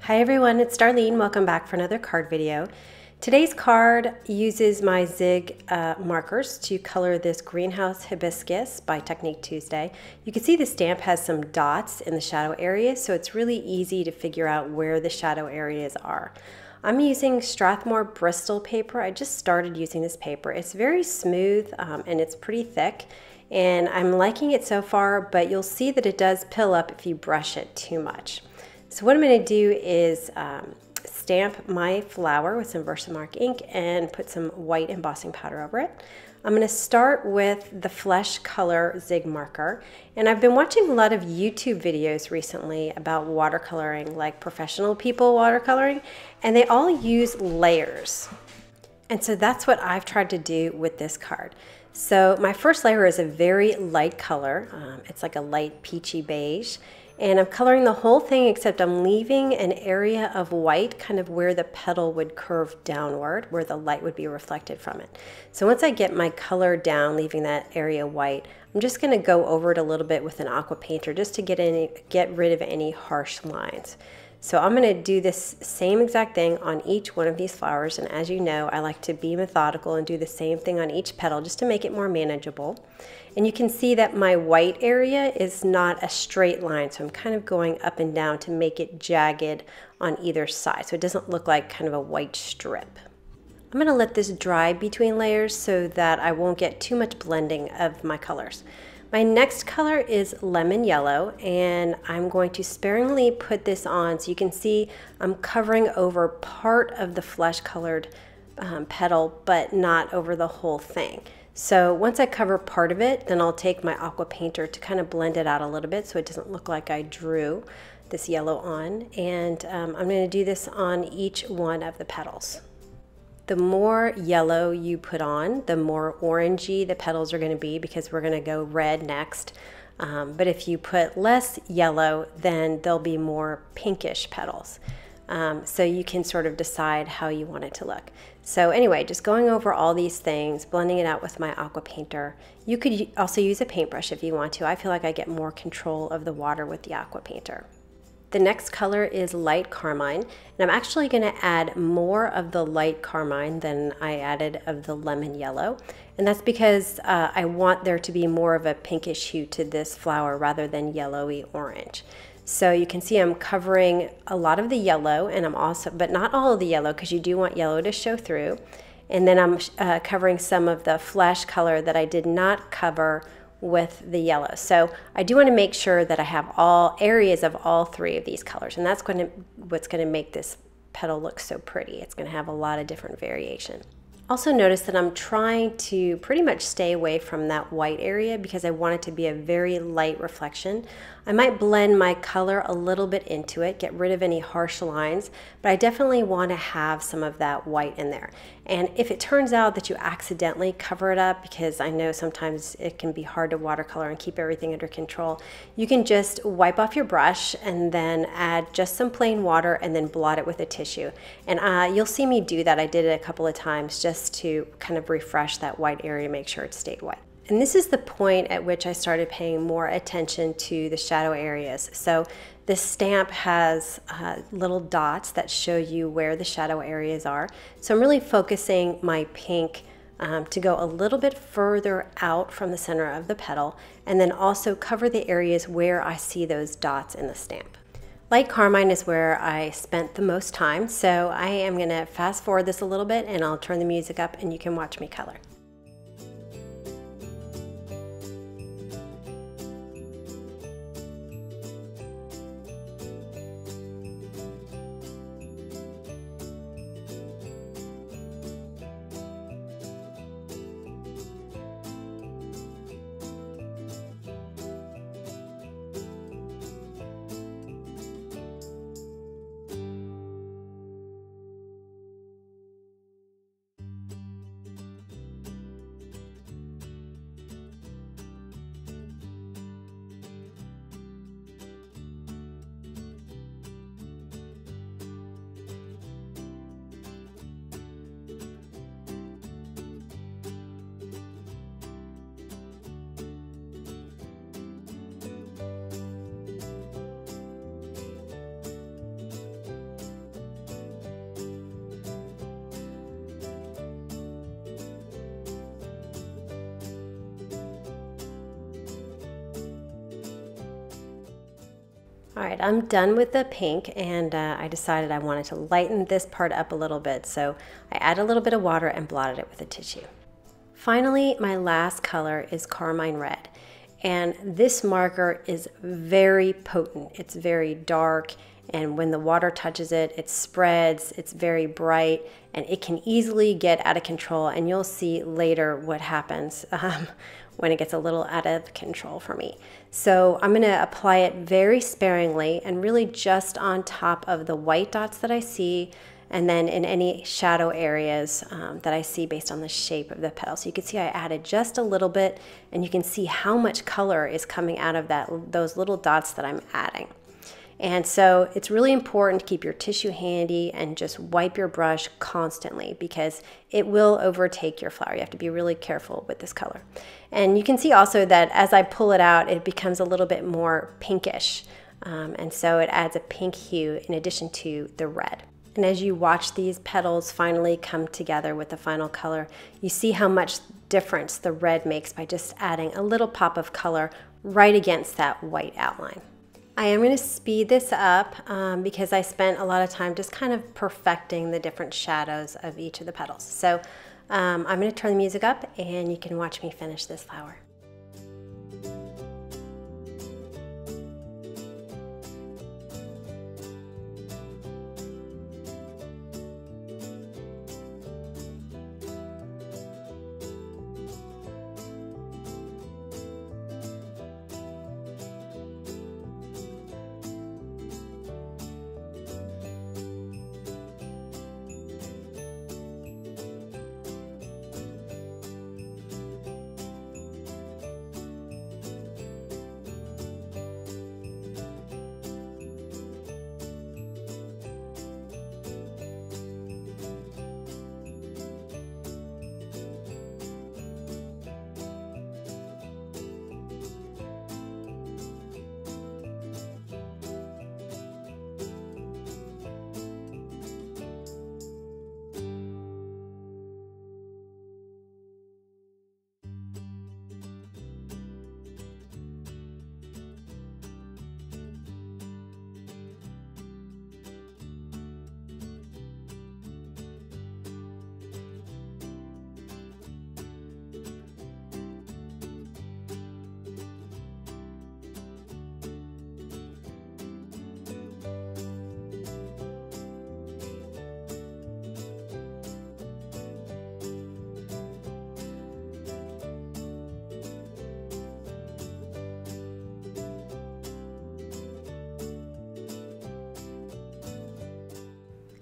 Hi everyone, it's Darlene. Welcome back for another card video. Today's card uses my Zig markers to color this greenhouse hibiscus by Technique Tuesday. You can see the stamp has some dots in the shadow areas, so it's really easy to figure out where the shadow areas are. I'm using Strathmore Bristol paper. I just started using this paper. It's very smooth and it's pretty thick, and I'm liking it so far, but you'll see that it does pill up if you brush it too much. So what I'm going to do is stamp my flower with some Versamark ink and put some white embossing powder over it. I'm going to start with the Flesh Color Zig marker, and I've been watching a lot of YouTube videos recently about watercoloring, like professional people watercoloring, and they all use layers. And so that's what I've tried to do with this card. So my first layer is a very light color. It's like a light peachy beige. And I'm coloring the whole thing, except I'm leaving an area of white kind of where the petal would curve downward, where the light would be reflected from it. So once I get my color down, leaving that area white, I'm just going to go over it a little bit with an aqua painter just to get rid of any harsh lines. So I'm going to do this same exact thing on each one of these flowers, and as you know, I like to be methodical and do the same thing on each petal just to make it more manageable. And you can see that my white area is not a straight line, so I'm kind of going up and down to make it jagged on either side, so it doesn't look like kind of a white strip. I'm going to let this dry between layers so that I won't get too much blending of my colors. My next color is lemon yellow, and I'm going to sparingly put this on so you can see I'm covering over part of the flesh colored petal, but not over the whole thing. So once I cover part of it, then I'll take my aqua painter to kind of blend it out a little bit so it doesn't look like I drew this yellow on. And I'm going to do this on each one of the petals. The more yellow you put on, the more orangey the petals are going to be, because we're going to go red next. But if you put less yellow, then there'll be more pinkish petals. So you can sort of decide how you want it to look. So anyway, just going over all these things, blending it out with my aqua painter. You could also use a paintbrush if you want to. I feel like I get more control of the water with the aqua painter. The next color is light carmine, and I'm actually going to add more of the light carmine than I added of the lemon yellow, and that's because I want there to be more of a pinkish hue to this flower rather than yellowy orange. So you can see I'm covering a lot of the yellow, and I'm also, but not all of the yellow, because you do want yellow to show through. And then I'm covering some of the flesh color that I did not cover with the yellow. So I do want to make sure that I have all areas of all three of these colors, and that's what's going to make this petal look so pretty. It's going to have a lot of different variation. Also notice that I'm trying to pretty much stay away from that white area because I want it to be a very light reflection. I might blend my color a little bit into it, get rid of any harsh lines, but I definitely want to have some of that white in there. And if it turns out that you accidentally cover it up, because I know sometimes it can be hard to watercolor and keep everything under control, you can just wipe off your brush and then add just some plain water and then blot it with a tissue. And you'll see me do that. I did it a couple of times just to kind of refresh that white area, make sure it stayed white. And this is the point at which I started paying more attention to the shadow areas. So this stamp has little dots that show you where the shadow areas are. So I'm really focusing my pink to go a little bit further out from the center of the petal, and then also cover the areas where I see those dots in the stamp. Light carmine is where I spent the most time, so I am going to fast forward this a little bit and I'll turn the music up and you can watch me color. All right, I'm done with the pink, and I decided I wanted to lighten this part up a little bit, so I added a little bit of water and blotted it with a tissue. Finally, my last color is carmine red, and this marker is very potent. It's very dark, and when the water touches it, it spreads, it's very bright, and it can easily get out of control, and you'll see later what happens when it gets a little out of control for me. So I'm going to apply it very sparingly and really just on top of the white dots that I see, and then in any shadow areas that I see based on the shape of the petal. So you can see I added just a little bit, and you can see how much color is coming out of those little dots that I'm adding. And so it's really important to keep your tissue handy and just wipe your brush constantly, because it will overtake your flower. You have to be really careful with this color. And you can see also that as I pull it out, it becomes a little bit more pinkish. And so it adds a pink hue in addition to the red. And as you watch these petals finally come together with the final color, you see how much difference the red makes by just adding a little pop of color right against that white outline. I am going to speed this up because I spent a lot of time just kind of perfecting the different shadows of each of the petals. So I'm going to turn the music up and you can watch me finish this flower.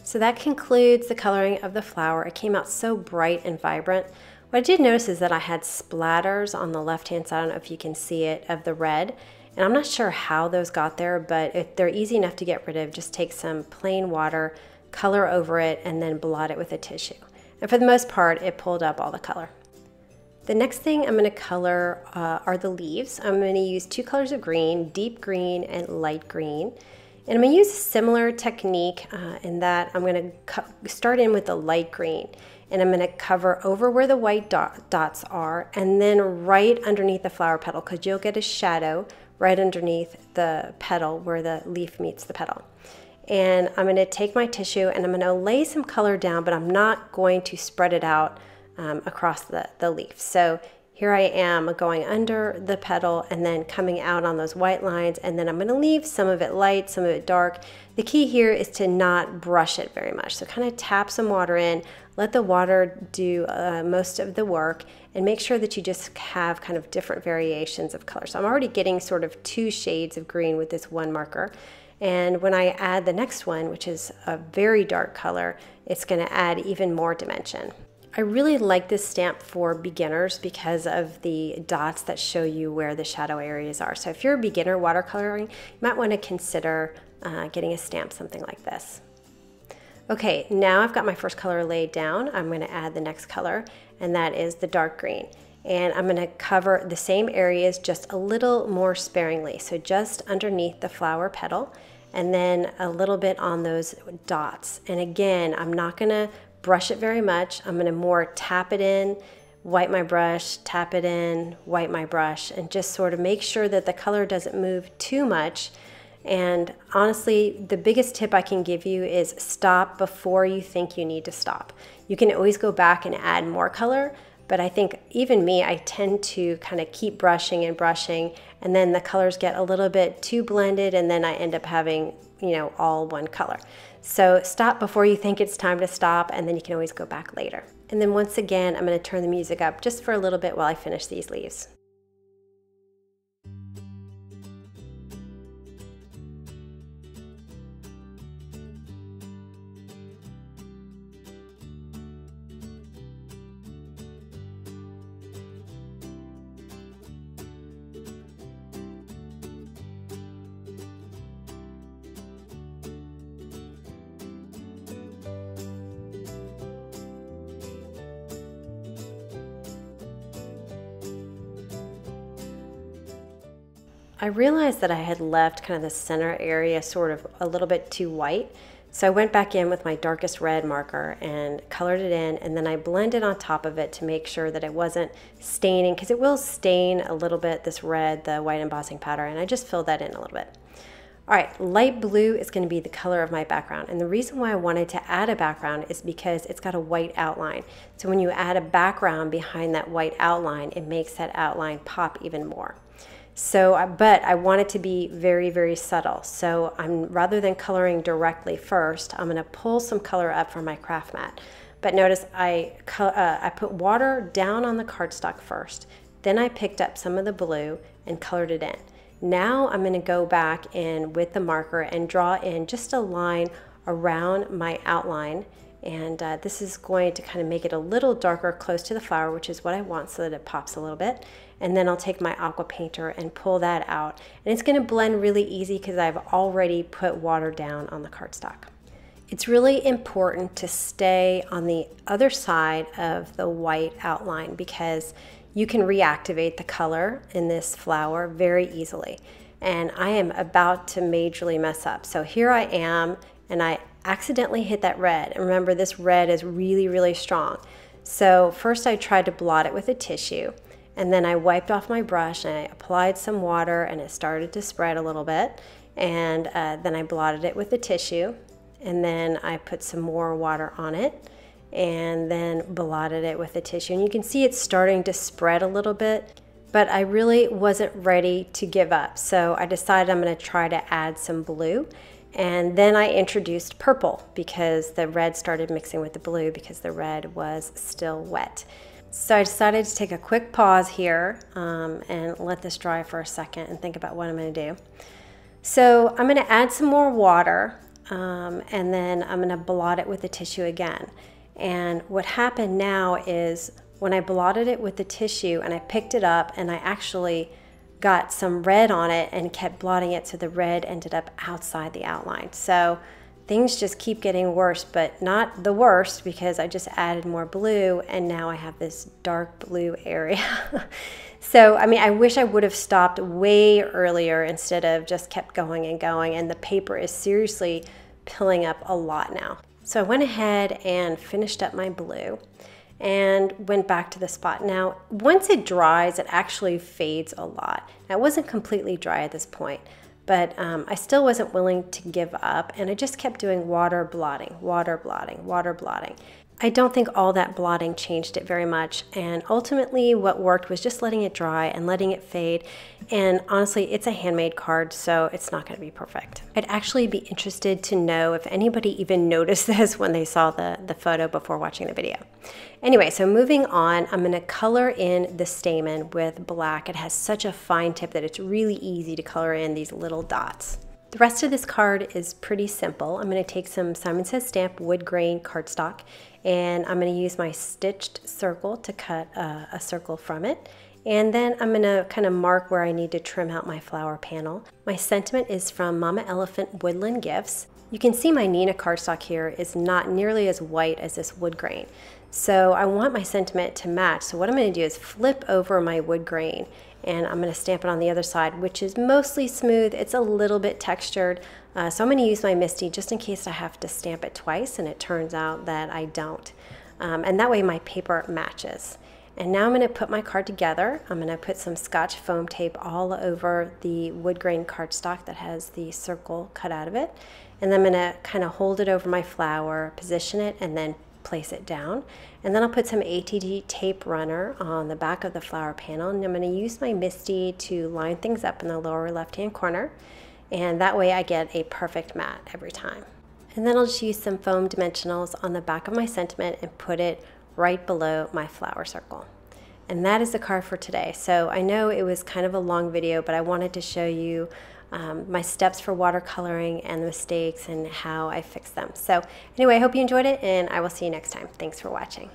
So that concludes the coloring of the flower. It came out so bright and vibrant. What I did notice is that I had splatters on the left-hand side, I don't know if you can see it, of the red. And I'm not sure how those got there, but they're easy enough to get rid of. Just take some plain water, color over it, and then blot it with a tissue. And for the most part, it pulled up all the color. The next thing I'm going to color are the leaves. I'm going to use two colors of green, deep green and light green. And I'm going to use a similar technique in that I'm going to start in with the light green, and I'm going to cover over where the white dots are, and then right underneath the flower petal, because you'll get a shadow right underneath the petal where the leaf meets the petal. And I'm going to take my tissue and I'm going to lay some color down, but I'm not going to spread it out across the leaf. So here I am going under the petal and then coming out on those white lines, and then I'm going to leave some of it light, some of it dark. The key here is to not brush it very much. So kind of tap some water in, let the water do most of the work, and make sure that you just have kind of different variations of color. So I'm already getting sort of two shades of green with this one marker. And when I add the next one, which is a very dark color, it's going to add even more dimension. I really like this stamp for beginners because of the dots that show you where the shadow areas are. So if you're a beginner watercoloring, you might want to consider getting a stamp something like this. Okay, now I've got my first color laid down. I'm going to add the next color, and that is the dark green. And I'm going to cover the same areas just a little more sparingly. So just underneath the flower petal, and then a little bit on those dots. And again, I'm not going to brush it very much. I'm going to more tap it in, wipe my brush, tap it in, wipe my brush, and just sort of make sure that the color doesn't move too much. And honestly, the biggest tip I can give you is stop before you think you need to stop. You can always go back and add more color, but I think even me, I tend to kind of keep brushing and brushing, and then the colors get a little bit too blended, and then I end up having, you know, all one color. So stop before you think it's time to stop, and then you can always go back later. And then once again, I'm going to turn the music up just for a little bit while I finish these leaves. I realized that I had left kind of the center area sort of a little bit too white. So I went back in with my darkest red marker and colored it in, and then I blended on top of it to make sure that it wasn't staining, because it will stain a little bit, this red, the white embossing powder, and I just filled that in a little bit. All right, light blue is going to be the color of my background, and the reason why I wanted to add a background is because it's got a white outline. So when you add a background behind that white outline, it makes that outline pop even more. So, but I want it to be very, very subtle. So rather than coloring directly first, I'm going to pull some color up from my craft mat. But notice I put water down on the cardstock first. Then I picked up some of the blue and colored it in. Now I'm going to go back in with the marker and draw in just a line around my outline. And this is going to kind of make it a little darker close to the flower, which is what I want so that it pops a little bit. And then I'll take my aqua painter and pull that out. And it's going to blend really easy because I've already put water down on the cardstock. It's really important to stay on the other side of the white outline because you can reactivate the color in this flower very easily. And I am about to majorly mess up. So here I am, and I accidentally hit that red. And remember, this red is really, really strong. So first I tried to blot it with a tissue, and then I wiped off my brush and I applied some water, and it started to spread a little bit. And then I blotted it with a tissue, and then I put some more water on it, and then blotted it with a tissue. And you can see it's starting to spread a little bit, but I really wasn't ready to give up. So I decided I'm going to try to add some blue. And then I introduced purple because the red started mixing with the blue because the red was still wet. So I decided to take a quick pause here and let this dry for a second and think about what I'm going to do. So I'm going to add some more water and then I'm going to blot it with the tissue again. And what happened now is when I blotted it with the tissue and I picked it up and I actually got some red on it and kept blotting it, so the red ended up outside the outline. So things just keep getting worse, but not the worst because I just added more blue and now I have this dark blue area. So, I mean, I wish I would have stopped way earlier instead of just kept going and going, and the paper is seriously pilling up a lot now. So I went ahead and finished up my blue and went back to the spot. Now, once it dries, it actually fades a lot. Now, it wasn't completely dry at this point, but I still wasn't willing to give up, and I just kept doing water blotting, water blotting, water blotting. I don't think all that blotting changed it very much, and ultimately what worked was just letting it dry and letting it fade. And honestly, it's a handmade card, so it's not going to be perfect. I'd actually be interested to know if anybody even noticed this when they saw the photo before watching the video. Anyway, so moving on, I'm going to color in the stamen with black. It has such a fine tip that it's really easy to color in these little dots. The rest of this card is pretty simple. I'm going to take some Simon Says Stamp wood grain cardstock, and I'm going to use my stitched circle to cut a circle from it. And then I'm going to kind of mark where I need to trim out my flower panel. My sentiment is from Mama Elephant Woodland Gifts. You can see my Nina cardstock here is not nearly as white as this wood grain. So I want my sentiment to match. So what I'm going to do is flip over my wood grain, and I'm going to stamp it on the other side, which is mostly smooth. It's a little bit textured. So I'm going to use my MISTI just in case I have to stamp it twice and it turns out that I don't. And that way my paper matches. And now I'm going to put my card together. I'm going to put some Scotch foam tape all over the wood grain cardstock that has the circle cut out of it. And then I'm going to kind of hold it over my flower, position it, and then place it down. And then I'll put some ATG tape runner on the back of the flower panel, and I'm going to use my MISTI to line things up in the lower left-hand corner, and that way I get a perfect mat every time. And then I'll just use some foam dimensionals on the back of my sentiment and put it right below my flower circle. And that is the card for today. So I know it was kind of a long video, but I wanted to show you my steps for watercoloring and the mistakes and how I fix them. So anyway, I hope you enjoyed it, and I will see you next time. Thanks for watching.